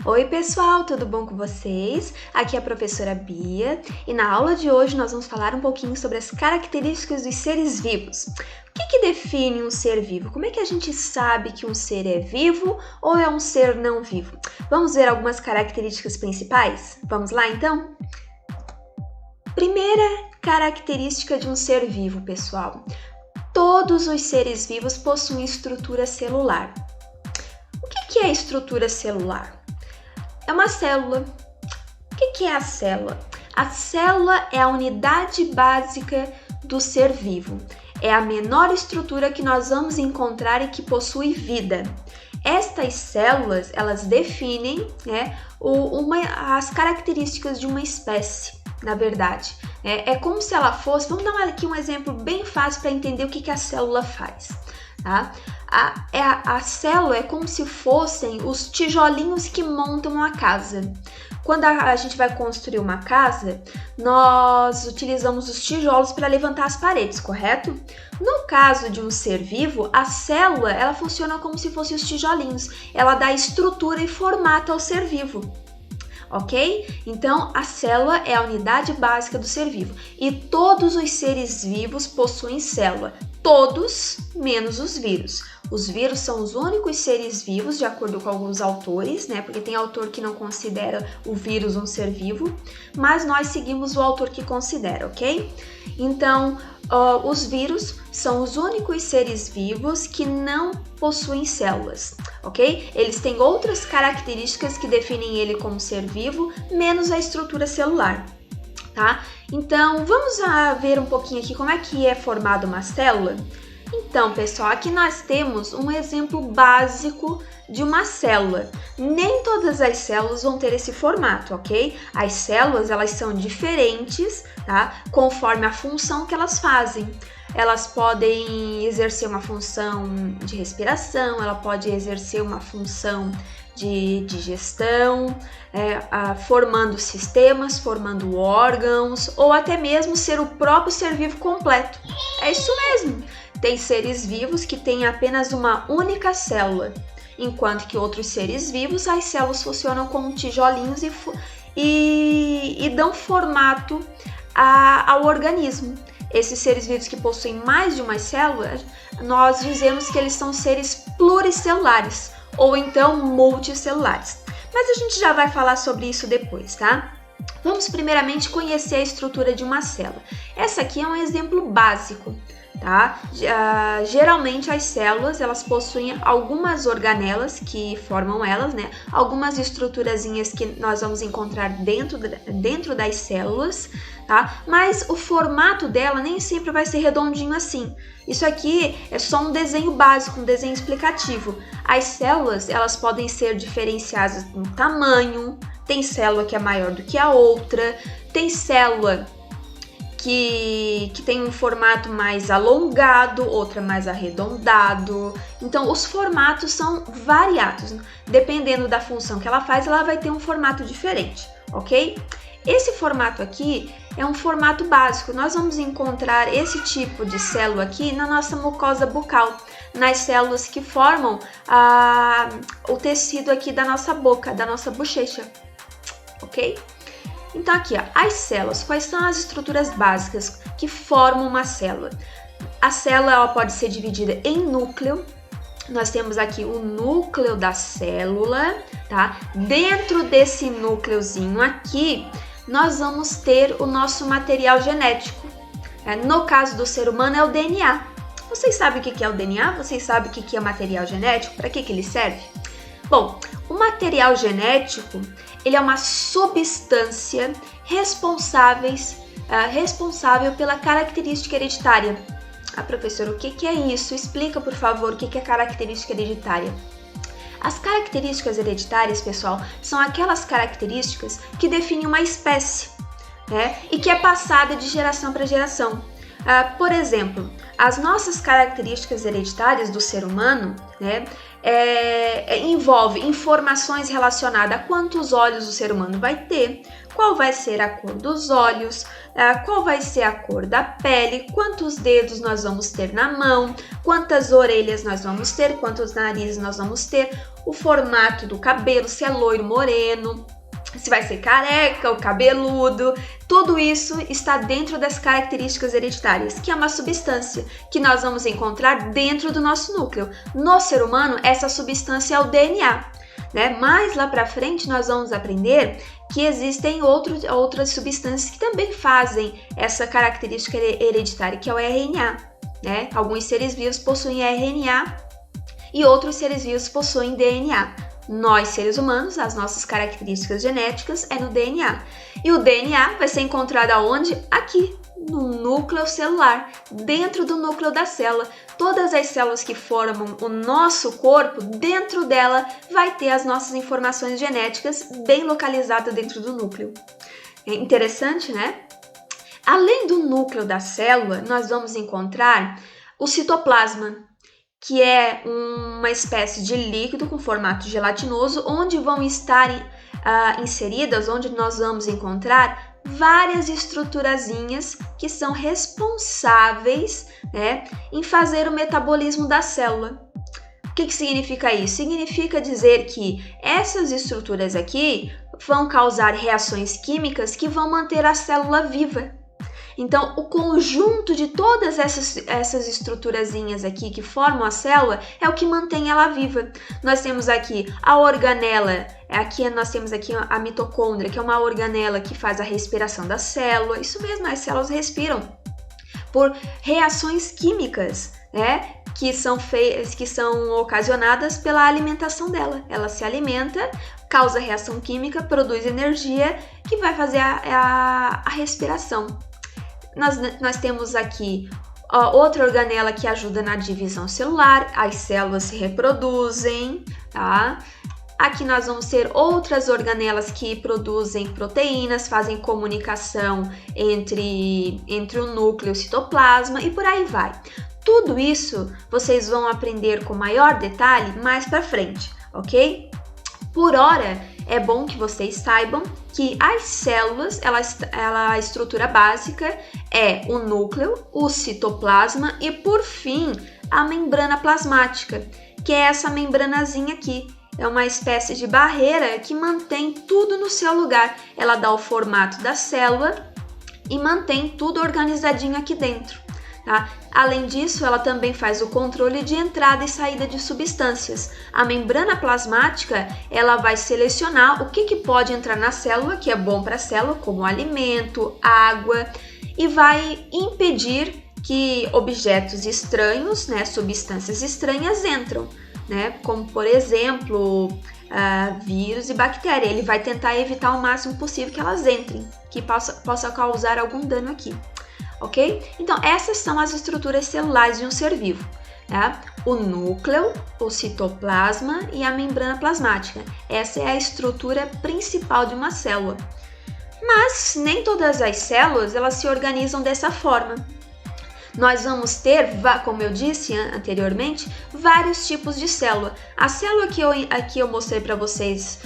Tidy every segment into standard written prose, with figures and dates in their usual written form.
Oi pessoal, tudo bom com vocês? Aqui é a professora Bia e na aula de hoje nós vamos falar um pouquinho sobre as características dos seres vivos. O que define um ser vivo? Como é que a gente sabe que um ser é vivo ou é um ser não vivo? Vamos ver algumas características principais? Vamos lá então? Primeira característica de um ser vivo, pessoal. Todos os seres vivos possuem estrutura celular. O que é estrutura celular? É uma célula. O que é a célula? A célula é a unidade básica do ser vivo. É a menor estrutura que nós vamos encontrar e que possui vida. Estas células, elas definem, as características de uma espécie, na verdade. É como se ela fosse... Vamos dar aqui um exemplo bem fácil para entender o que a célula faz. Tá? A célula é como se fossem os tijolinhos que montam uma casa. Quando a gente vai construir uma casa, nós utilizamos os tijolos para levantar as paredes, correto? No caso de um ser vivo, a célula ela funciona como se fossem os tijolinhos. Ela dá estrutura e formato ao ser vivo. Ok? Então, a célula é a unidade básica do ser vivo. E todos os seres vivos possuem célula. Todos, menos os vírus. Os vírus são os únicos seres vivos, de acordo com alguns autores, porque tem autor que não considera o vírus um ser vivo, mas nós seguimos o autor que considera, ok? Então, os vírus são os únicos seres vivos que não possuem células, ok? Eles têm outras características que definem ele como ser vivo, menos a estrutura celular. Tá? Então, vamos ver um pouquinho aqui como é que é formada uma célula? Então, pessoal, aqui nós temos um exemplo básico de uma célula. Nem todas as células vão ter esse formato, ok? As células, elas são diferentes, tá? Conforme a função que elas fazem. Elas podem exercer uma função de respiração, ela pode exercer uma função de digestão, formando sistemas, formando órgãos, ou até mesmo ser o próprio ser vivo completo. É isso mesmo! Tem seres vivos que têm apenas uma única célula, enquanto que outros seres vivos, as células funcionam como tijolinhos e dão formato ao organismo. Esses seres vivos que possuem mais de uma célula, nós dizemos que eles são seres pluricelulares, ou então multicelulares. Mas a gente já vai falar sobre isso depois, tá? Vamos primeiramente conhecer a estrutura de uma célula. Essa aqui é um exemplo básico, tá? Geralmente as células, elas possuem algumas organelas que formam elas, Algumas estruturazinhas que nós vamos encontrar dentro das células, tá? Mas o formato dela nem sempre vai ser redondinho assim. Isso aqui é só um desenho básico, um desenho explicativo. As células, elas podem ser diferenciadas no tamanho, tem célula que é maior do que a outra, tem célula que tem um formato mais alongado, outra mais arredondado. Então, os formatos são variados. Dependendo da função que ela faz, ela vai ter um formato diferente, ok? Esse formato aqui é um formato básico. Nós vamos encontrar esse tipo de célula aqui na nossa mucosa bucal, nas células que formam o tecido aqui da nossa boca, da nossa bochecha, ok? Então aqui, as células, quais são as estruturas básicas que formam uma célula? A célula ela pode ser dividida em núcleo. Nós temos aqui o núcleo da célula, tá? Dentro desse núcleozinho aqui, nós vamos ter o nosso material genético. No caso do ser humano é o DNA. Vocês sabem o que é o DNA? Vocês sabem o que é material genético? Para que ele serve? Bom, o material genético, ele é uma substância responsável pela característica hereditária. Professora, o que é isso? Explica, por favor, o que é característica hereditária. As características hereditárias, pessoal, são aquelas características que definem uma espécie, e que é passada de geração para geração. Por exemplo, as nossas características hereditárias do ser humano, né, envolve informações relacionadas a quantos olhos o ser humano vai ter, qual vai ser a cor dos olhos, qual vai ser a cor da pele, quantos dedos nós vamos ter na mão, quantas orelhas nós vamos ter, quantos narizes nós vamos ter, o formato do cabelo, se é loiro, moreno, se vai ser careca ou cabeludo. Tudo isso está dentro das características hereditárias, que é uma substância que nós vamos encontrar dentro do nosso núcleo. No ser humano, essa substância é o DNA, né? Mais lá para frente nós vamos aprender que existem outras substâncias que também fazem essa característica hereditária, que é o RNA, né? Alguns seres vivos possuem RNA e outros seres vivos possuem DNA. Nós, seres humanos, as nossas características genéticas é no DNA. E o DNA vai ser encontrado aonde? Aqui, no núcleo celular, dentro do núcleo da célula. Todas as células que formam o nosso corpo, dentro dela vai ter as nossas informações genéticas bem localizadas dentro do núcleo. É interessante, né? Além do núcleo da célula, nós vamos encontrar o citoplasma, que é uma espécie de líquido com formato gelatinoso, onde vão estar inseridas, onde nós vamos encontrar várias estruturazinhas que são responsáveis, né, em fazer o metabolismo da célula. O que significa isso? Significa dizer que essas estruturas aqui vão causar reações químicas que vão manter a célula viva. Então, o conjunto de todas essas estruturazinhas aqui que formam a célula é o que mantém ela viva. Nós temos aqui a organela, nós temos aqui a mitocôndria, que é uma organela que faz a respiração da célula. Isso mesmo, as células respiram por reações químicas, né? Que são ocasionadas pela alimentação dela. Ela se alimenta, causa reação química, produz energia que vai fazer a respiração. Nós temos aqui outra organela que ajuda na divisão celular, as células se reproduzem, tá? Aqui nós vamos ter outras organelas que produzem proteínas, fazem comunicação entre o núcleo e o citoplasma e por aí vai. Tudo isso vocês vão aprender com maior detalhe mais para frente, ok? Por hora, é bom que vocês saibam que as células, a estrutura básica é o núcleo, o citoplasma e, por fim, a membrana plasmática, que é essa membranazinha aqui. É uma espécie de barreira que mantém tudo no seu lugar. Ela dá o formato da célula e mantém tudo organizadinho aqui dentro. Tá? Além disso, ela também faz o controle de entrada e saída de substâncias. A membrana plasmática, ela vai selecionar o que pode entrar na célula, que é bom para a célula, como alimento, água, e vai impedir que objetos estranhos, né, substâncias estranhas entram, né, como por exemplo, vírus e bactéria. Ele vai tentar evitar o máximo possível que elas entrem, que possa causar algum dano aqui. Ok? Então, essas são as estruturas celulares de um ser vivo. Tá? O núcleo, o citoplasma e a membrana plasmática. Essa é a estrutura principal de uma célula. Mas nem todas as células elas se organizam dessa forma. Nós vamos ter, como eu disse anteriormente, vários tipos de célula. A célula que eu mostrei para vocês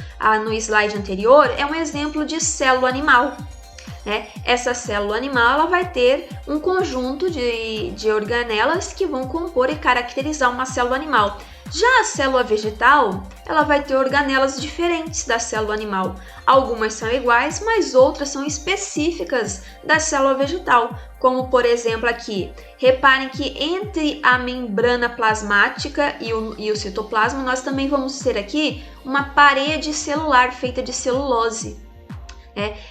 no slide anterior é um exemplo de célula animal. Né? Essa célula animal ela vai ter um conjunto de organelas que vão compor e caracterizar uma célula animal. Já a célula vegetal, ela vai ter organelas diferentes da célula animal. Algumas são iguais, mas outras são específicas da célula vegetal, como por exemplo aqui. Reparem que entre a membrana plasmática e o citoplasma, nós também vamos ter aqui uma parede celular feita de celulose.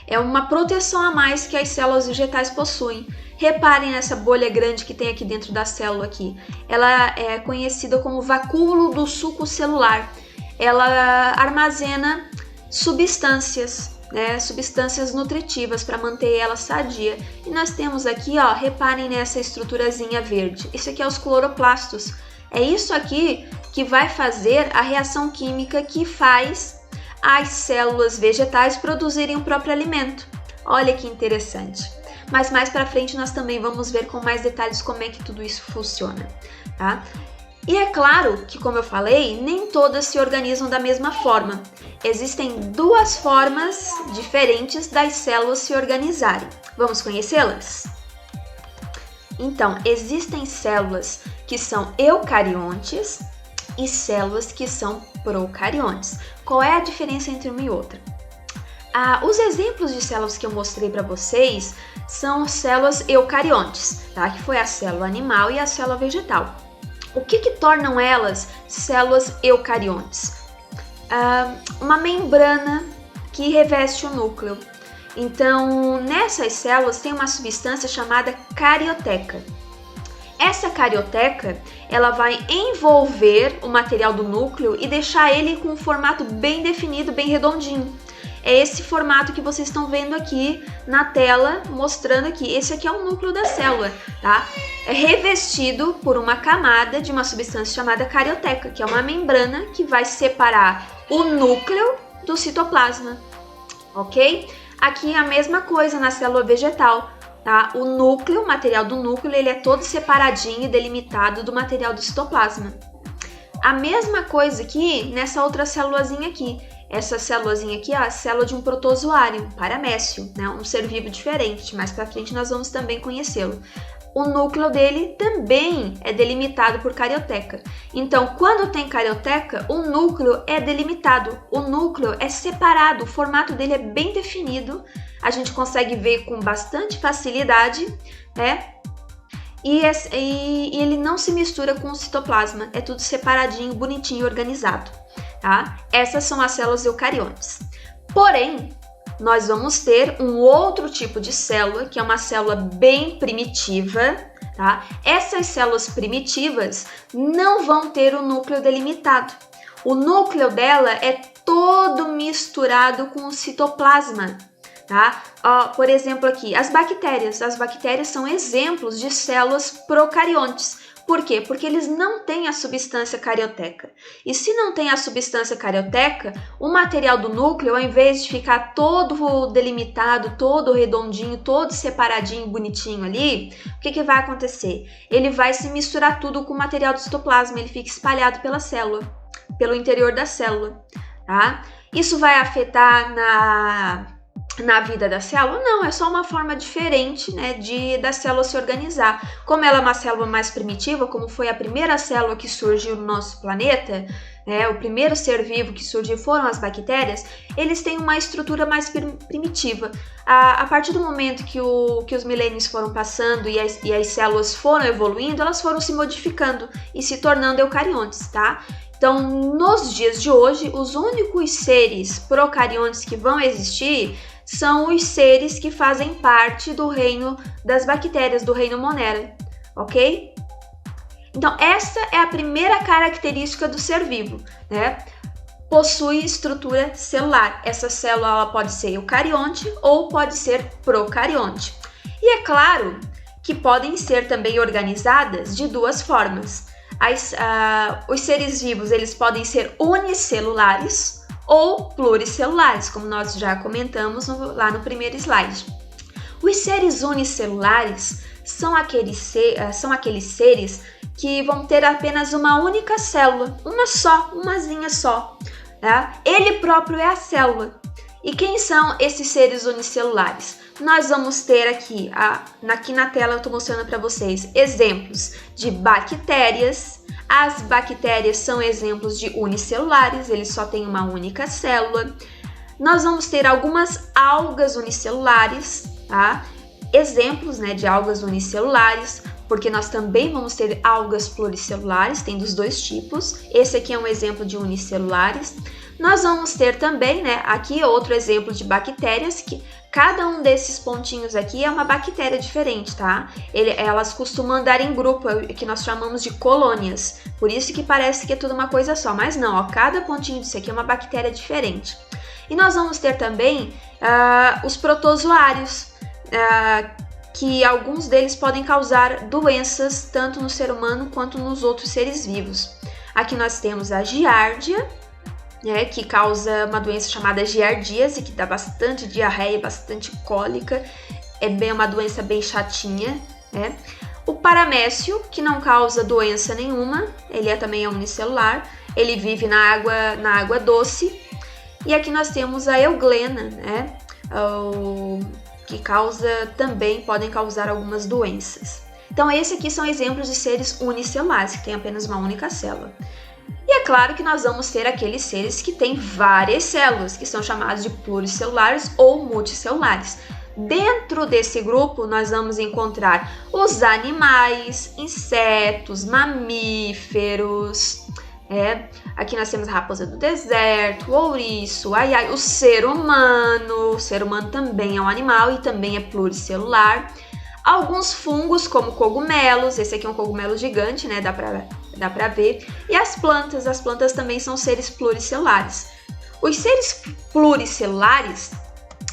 É uma proteção a mais que as células vegetais possuem. Reparem nessa bolha grande que tem aqui dentro da célula aqui. Ela é conhecida como vacúolo do suco celular. Ela armazena substâncias, né, substâncias nutritivas para manter ela sadia. E nós temos aqui, ó, reparem nessa estruturazinha verde. Isso aqui é os cloroplastos. É isso aqui que vai fazer a reação química que faz as células vegetais produzirem o próprio alimento. Olha que interessante. mas mais para frente nós também vamos ver com mais detalhes como é que tudo isso funciona, tá? E é claro que, como eu falei, nem todas se organizam da mesma forma. Existem duas formas diferentes das células se organizarem. Vamos conhecê-las? Então, existem células que são eucariontes e células que são procariontes. Qual é a diferença entre uma e outra? Os exemplos de células que eu mostrei para vocês são células eucariontes, tá? Que foi a célula animal e a célula vegetal. O que tornam elas células eucariontes? Uma membrana que reveste o núcleo. Então, nessas células tem uma substância chamada carioteca. Essa carioteca, ela vai envolver o material do núcleo e deixar ele com um formato bem definido, bem redondinho. É esse formato que vocês estão vendo aqui na tela, mostrando aqui. Esse aqui é o núcleo da célula, tá? É revestido por uma camada de uma substância chamada carioteca, que é uma membrana que vai separar o núcleo do citoplasma, ok? Aqui é a mesma coisa na célula vegetal, tá? O núcleo, o material do núcleo, ele é todo separadinho e delimitado do material do citoplasma. A mesma coisa aqui nessa outra célulazinha aqui. Essa célulazinha aqui é a célula de um protozoário, paramécio, né? Um ser vivo diferente. Mais para frente nós vamos também conhecê-lo. O núcleo dele também é delimitado por carioteca. Então, quando tem carioteca, o núcleo é delimitado, o núcleo é separado, o formato dele é bem definido, a gente consegue ver com bastante facilidade, né? E ele não se mistura com o citoplasma, é tudo separadinho, bonitinho, organizado, tá? Essas são as células eucariontes. Porém, nós vamos ter um outro tipo de célula, que é uma célula bem primitiva, tá? Essas células primitivas não vão ter o núcleo delimitado. O núcleo dela é todo misturado com o citoplasma, tá? Por exemplo aqui, as bactérias. As bactérias são exemplos de células procariontes. Por quê? Porque eles não têm a substância carioteca. E se não tem a substância carioteca, o material do núcleo, ao invés de ficar todo delimitado, todo redondinho, todo separadinho, bonitinho ali, o que vai acontecer? Ele vai se misturar tudo com o material do citoplasma, ele fica espalhado pela célula, pelo interior da célula, tá? Isso vai afetar na vida da célula? Não, é só uma forma diferente, né, da célula se organizar. Como ela é uma célula mais primitiva, como foi a primeira célula que surgiu no nosso planeta, né, o primeiro ser vivo que surgiu foram as bactérias, eles têm uma estrutura mais primitiva. A partir do momento que os milênios foram passando e as células foram evoluindo, elas foram se modificando e se tornando eucariontes, tá? Então, nos dias de hoje, os únicos seres procariontes que vão existir são os seres que fazem parte do reino das bactérias, do reino Monera, ok? Então, essa é a primeira característica do ser vivo, né? Possui estrutura celular. Essa célula ela pode ser eucarionte ou pode ser procarionte. E é claro que podem ser também organizadas de duas formas. Os seres vivos eles podem ser unicelulares ou pluricelulares, como nós já comentamos lá no primeiro slide. Os seres unicelulares são aqueles seres que vão ter apenas uma única célula, umazinha só. Tá? Ele próprio é a célula. E quem são esses seres unicelulares? Nós vamos ter aqui na tela eu estou mostrando para vocês exemplos de bactérias. As bactérias são exemplos de unicelulares, eles só têm uma única célula. Nós vamos ter algumas algas unicelulares, tá? Exemplos, né, de algas unicelulares, porque nós também vamos ter algas pluricelulares, tem dos dois tipos. Esse aqui é um exemplo de unicelulares. Nós vamos ter também, né, aqui outro exemplo de bactérias, que cada um desses pontinhos aqui é uma bactéria diferente, tá? Elas costumam andar em grupo, que nós chamamos de colônias. Por isso que parece que é tudo uma coisa só, mas não, ó, cada pontinho disso aqui é uma bactéria diferente. E nós vamos ter também os protozoários, que alguns deles podem causar doenças tanto no ser humano quanto nos outros seres vivos. Aqui nós temos a giardia, né, que causa uma doença chamada giardíase, que dá bastante diarreia, bastante cólica. é uma doença bem chatinha, né? O paramécio, que não causa doença nenhuma, ele também é unicelular, ele vive na água doce. E aqui nós temos a euglena, né? Que podem causar algumas doenças. Então, esses aqui são exemplos de seres unicelulares, que têm apenas uma única célula. E é claro que nós vamos ter aqueles seres que têm várias células, que são chamados de pluricelulares ou multicelulares. Dentro desse grupo, nós vamos encontrar os animais, insetos, mamíferos. Aqui nós temos a raposa do deserto, o ouriço, o ser humano. O ser humano também é um animal e também é pluricelular. Alguns fungos, como cogumelos. Esse aqui é um cogumelo gigante, né? Dá pra ver. E as plantas também são seres pluricelulares. Os seres pluricelulares,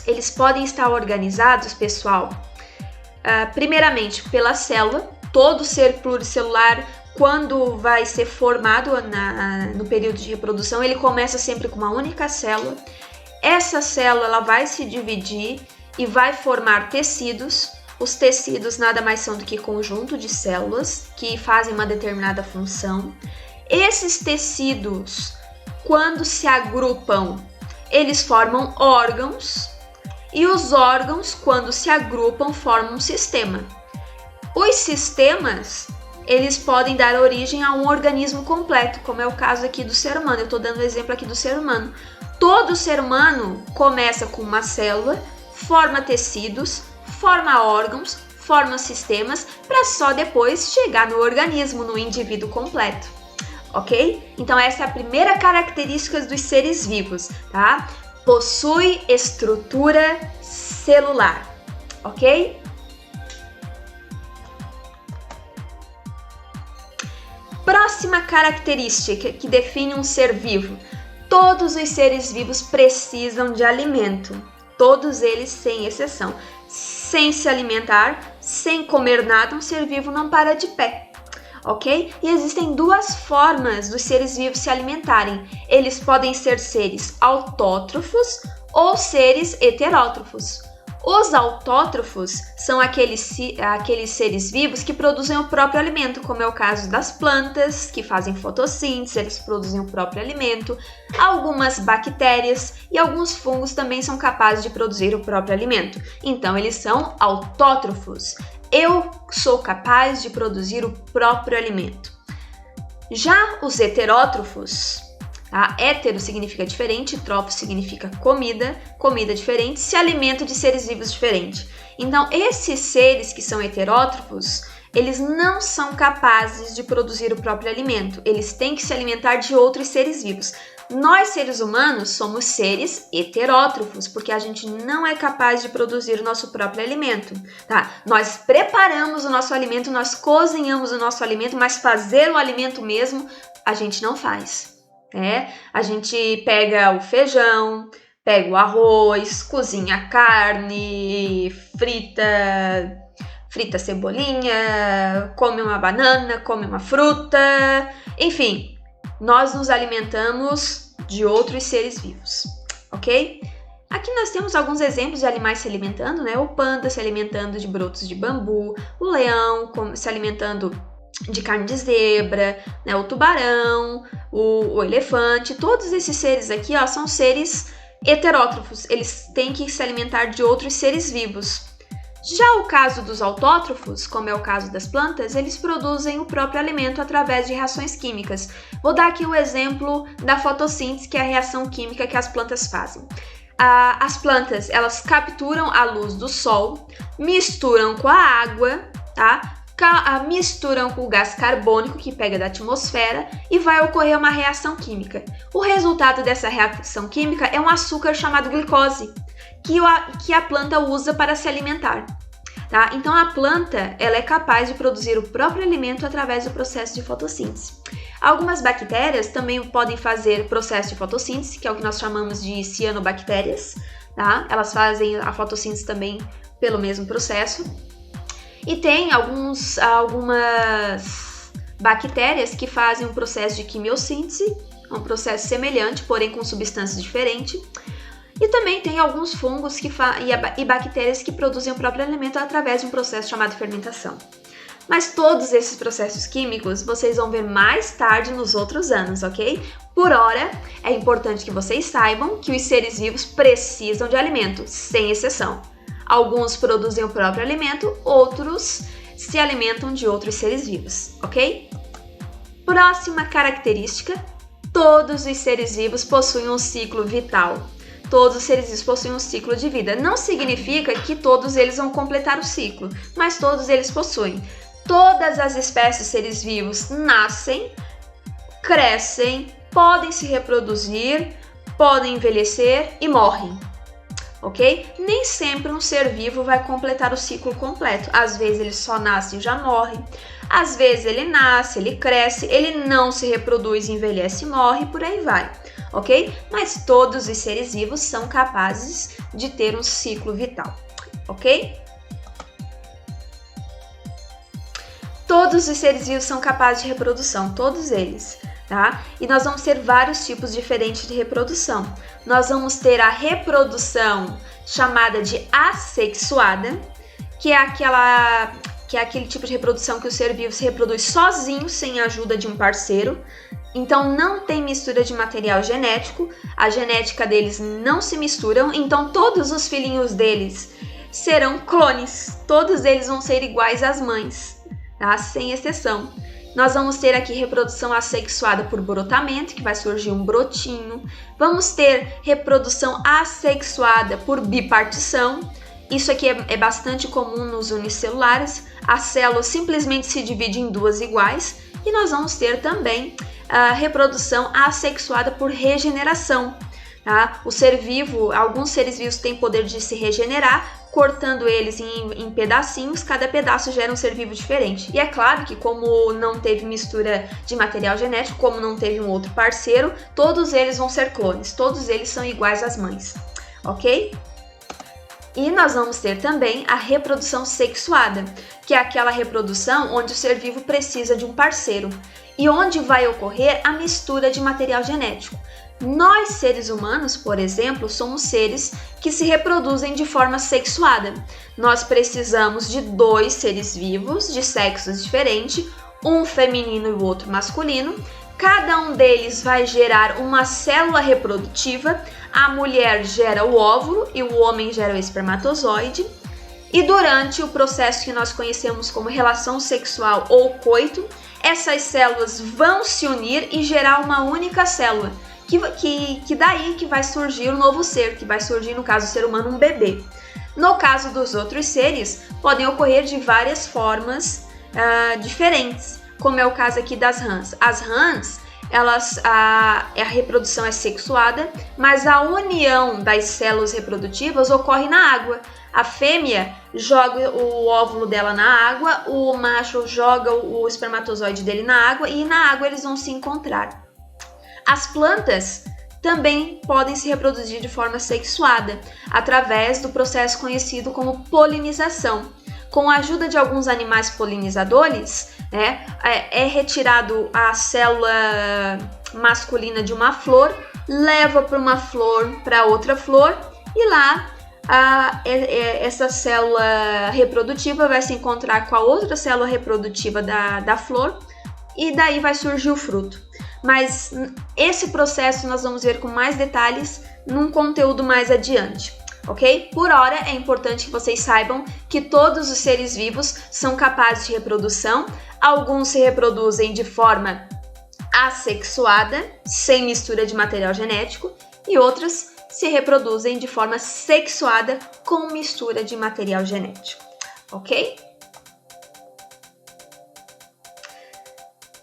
eles podem estar organizados, pessoal, primeiramente pela célula. Todo ser pluricelular, quando vai ser formado no período de reprodução, ele começa sempre com uma única célula. Essa célula ela vai se dividir e vai formar tecidos. Os tecidos nada mais são do que conjunto de células que fazem uma determinada função. Esses tecidos, quando se agrupam, eles formam órgãos. E os órgãos, quando se agrupam, formam um sistema. Os sistemas, eles podem dar origem a um organismo completo, como é o caso aqui do ser humano. Eu estou dando o exemplo aqui do ser humano. Todo ser humano começa com uma célula, forma tecidos, forma órgãos, forma sistemas, para só depois chegar no organismo, no indivíduo completo. Ok? Então essa é a primeira característica dos seres vivos, tá? Possui estrutura celular, ok? Próxima característica que define um ser vivo. Todos os seres vivos precisam de alimento. Todos eles, sem exceção. Sem se alimentar, sem comer nada, um ser vivo não para de pé. Ok? E existem duas formas dos seres vivos se alimentarem. Eles podem ser seres autótrofos ou seres heterótrofos. Os autótrofos são aqueles seres vivos que produzem o próprio alimento, como é o caso das plantas, que fazem fotossíntese, eles produzem o próprio alimento. Algumas bactérias e alguns fungos também são capazes de produzir o próprio alimento. Então, eles são autótrofos. Eu sou capaz de produzir o próprio alimento. Já os heterótrofos, tá? Hétero significa diferente, trófo significa comida, comida diferente, se alimenta de seres vivos diferentes. Então, esses seres que são heterótrofos, eles não são capazes de produzir o próprio alimento, eles têm que se alimentar de outros seres vivos. Nós, seres humanos, somos seres heterótrofos, porque a gente não é capaz de produzir o nosso próprio alimento, tá? Nós preparamos o nosso alimento, nós cozinhamos o nosso alimento, mas fazer o alimento mesmo, a gente não faz, né? A gente pega o feijão, pega o arroz, cozinha a carne, frita cebolinha, come uma banana, come uma fruta, enfim, nós nos alimentamos de outros seres vivos, ok? Aqui nós temos alguns exemplos de animais se alimentando, né? O panda se alimentando de brotos de bambu, o leão se alimentando de carne de zebra, né? O tubarão, o elefante, todos esses seres aqui, ó, são seres heterótrofos, eles têm que se alimentar de outros seres vivos. Já o caso dos autótrofos, como é o caso das plantas, eles produzem o próprio alimento através de reações químicas. Vou dar aqui o exemplo da fotossíntese, que é a reação química que as plantas fazem. As plantas, elas capturam a luz do sol, misturam com a água, tá? Misturam com o gás carbônico que pega da atmosfera e vai ocorrer uma reação química. O resultado dessa reação química é um açúcar chamado glicose, que a planta usa para se alimentar, tá? Então a planta ela é capaz de produzir o próprio alimento através do processo de fotossíntese. Algumas bactérias também podem fazer processo de fotossíntese, que é o que nós chamamos de cianobactérias, tá? Elas fazem a fotossíntese também pelo mesmo processo. E tem algumas bactérias que fazem um processo de quimiossíntese, um processo semelhante, porém com substâncias diferentes. E também tem alguns fungos e bactérias que produzem o próprio alimento através de um processo chamado fermentação. Mas todos esses processos químicos vocês vão ver mais tarde nos outros anos, ok? Por hora, é importante que vocês saibam que os seres vivos precisam de alimento, sem exceção. Alguns produzem o próprio alimento, outros se alimentam de outros seres vivos, ok? Próxima característica: todos os seres vivos possuem um ciclo vital. Todos os seres vivos possuem um ciclo de vida. Não significa que todos eles vão completar o ciclo, mas todos eles possuem. Todas as espécies de seres vivos nascem, crescem, podem se reproduzir, podem envelhecer e morrem, ok? Nem sempre um ser vivo vai completar o ciclo completo. Às vezes ele só nasce e já morre. Às vezes ele nasce, ele cresce, ele não se reproduz, envelhece e morre, por aí vai, ok? Mas todos os seres vivos são capazes de ter um ciclo vital, ok? Todos os seres vivos são capazes de reprodução, todos eles, tá? E nós vamos ter vários tipos diferentes de reprodução. Nós vamos ter a reprodução chamada de assexuada, que é aquele tipo de reprodução que o ser vivo se reproduz sozinho, sem a ajuda de um parceiro. Então não tem mistura de material genético, a genética deles não se misturam, então todos os filhinhos deles serão clones, todos eles vão ser iguais às mães. Tá? Sem exceção. Nós vamos ter aqui reprodução assexuada por brotamento, que vai surgir um brotinho. Vamos ter reprodução assexuada por bipartição. Isso aqui é bastante comum nos unicelulares. A célula simplesmente se divide em duas iguais. E nós vamos ter também a reprodução assexuada por regeneração. Tá? O ser vivo, alguns seres vivos têm poder de se regenerar, cortando eles em pedacinhos, cada pedaço gera um ser vivo diferente. E é claro que como não teve mistura de material genético, como não teve um outro parceiro, todos eles vão ser clones, todos eles são iguais às mães, ok? E nós vamos ter também a reprodução sexuada, que é aquela reprodução onde o ser vivo precisa de um parceiro e onde vai ocorrer a mistura de material genético. Nós, seres humanos, por exemplo, somos seres que se reproduzem de forma sexuada. Nós precisamos de dois seres vivos de sexos diferentes, um feminino e o outro masculino. Cada um deles vai gerar uma célula reprodutiva. A mulher gera o óvulo e o homem gera o espermatozoide. E durante o processo que nós conhecemos como relação sexual ou coito, essas células vão se unir e gerar uma única célula. Que daí que vai surgir um novo ser, que vai surgir, no caso do ser humano, um bebê. No caso dos outros seres, podem ocorrer de várias formas diferentes, como é o caso aqui das rãs. As rãs, a reprodução é sexuada, mas a união das células reprodutivas ocorre na água. A fêmea joga o óvulo dela na água, o macho joga o espermatozoide dele na água e na água eles vão se encontrar. As plantas também podem se reproduzir de forma sexuada, através do processo conhecido como polinização. Com a ajuda de alguns animais polinizadores, é retirado a célula masculina de uma flor, leva para uma flor, para outra flor, e lá essa célula reprodutiva vai se encontrar com a outra célula reprodutiva da flor, e daí vai surgir o fruto. Mas esse processo nós vamos ver com mais detalhes num conteúdo mais adiante, ok? Por hora, é importante que vocês saibam que todos os seres vivos são capazes de reprodução. Alguns se reproduzem de forma assexuada, sem mistura de material genético, e outros se reproduzem de forma sexuada, com mistura de material genético, ok?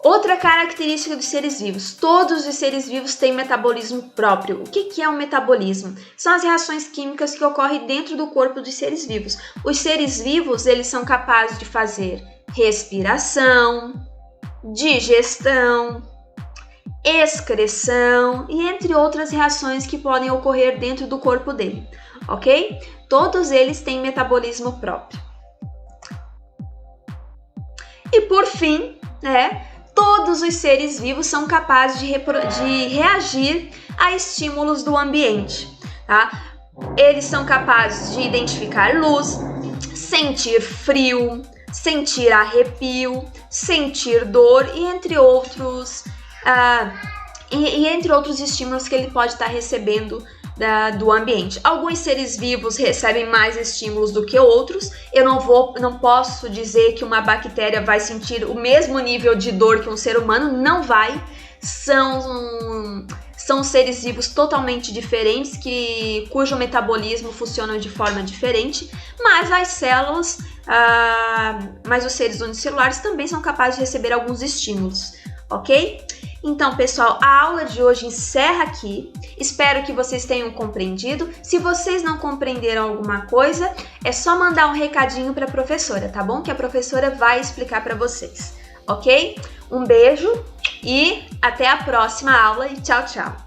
Outra característica dos seres vivos: todos os seres vivos têm metabolismo próprio. O que é o metabolismo? São as reações químicas que ocorrem dentro do corpo dos seres vivos. Os seres vivos, eles são capazes de fazer respiração, digestão, excreção e entre outras reações que podem ocorrer dentro do corpo dele, ok? Todos eles têm metabolismo próprio. E por fim, todos os seres vivos são capazes de reagir a estímulos do ambiente. tá? Eles são capazes de identificar luz, sentir frio, sentir arrepio, sentir dor e entre outros estímulos que ele pode estar recebendo do ambiente. Alguns seres vivos recebem mais estímulos do que outros. Eu não posso dizer que uma bactéria vai sentir o mesmo nível de dor que um ser humano, não vai. São seres vivos totalmente diferentes, cujo metabolismo funciona de forma diferente, mas as células, mas os seres unicelulares também são capazes de receber alguns estímulos, ok? Então, pessoal, a aula de hoje encerra aqui. Espero que vocês tenham compreendido. Se vocês não compreenderam alguma coisa, é só mandar um recadinho para a professora, tá bom? Que a professora vai explicar para vocês, ok? Um beijo e até a próxima aula e tchau, tchau!